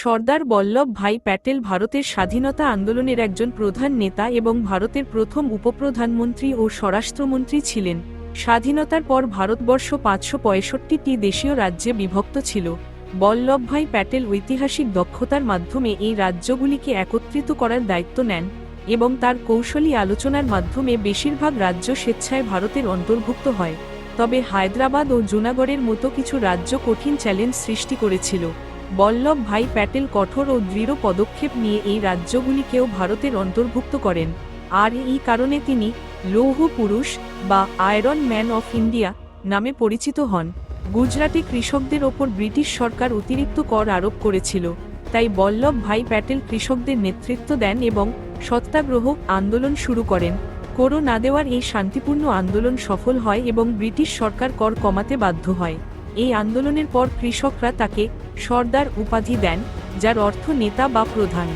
সর্দার বল্লভ ভাই প্যাটেল ভারতের স্বাধীনতা আন্দোলনের একজন প্রধান নেতা এবং ভারতের প্রথম উপপ্রধানমন্ত্রী ও স্বরাষ্ট্রমন্ত্রী ছিলেন। স্বাধীনতার পর ভারতবর্ষ ৫৬৫টি দেশীয় রাজ্যে বিভক্ত ছিল। বল্লভভাই প্যাটেল ঐতিহাসিক দক্ষতার মাধ্যমে এই রাজ্যগুলিকে একত্রিত করার দায়িত্ব নেন এবং তার কৌশলী আলোচনার মাধ্যমে বেশিরভাগ রাজ্য স্বেচ্ছায় ভারতের অন্তর্ভুক্ত হয়। তবে হায়দ্রাবাদ ও জুনাগড়ের মতো কিছু রাজ্য কঠিন চ্যালেঞ্জ সৃষ্টি করেছিল। বল্লভ ভাই প্যাটেল কঠোর ও দৃঢ় পদক্ষেপ নিয়ে এই রাজ্যগুলিকেও ভারতের অন্তর্ভুক্ত করেন, আর এই কারণে তিনি লৌহ পুরুষ বা আয়রন ম্যান অফ ইন্ডিয়া নামে পরিচিত হন। গুজরাটে কৃষকদের ওপর ব্রিটিশ সরকার অতিরিক্ত কর আরোপ করেছিল, তাই বল্লভ ভাই প্যাটেল কৃষকদের নেতৃত্ব দেন এবং সত্যাগ্রহ আন্দোলন শুরু করেন। কর না দেওয়ার এই শান্তিপূর্ণ আন্দোলন সফল হয় এবং ব্রিটিশ সরকার কর কমাতে বাধ্য হয়। এই আন্দোলনের পর কৃষকরা তাকে সর্দার উপাধি দেন, যার অর্থ নেতা বা প্রধান।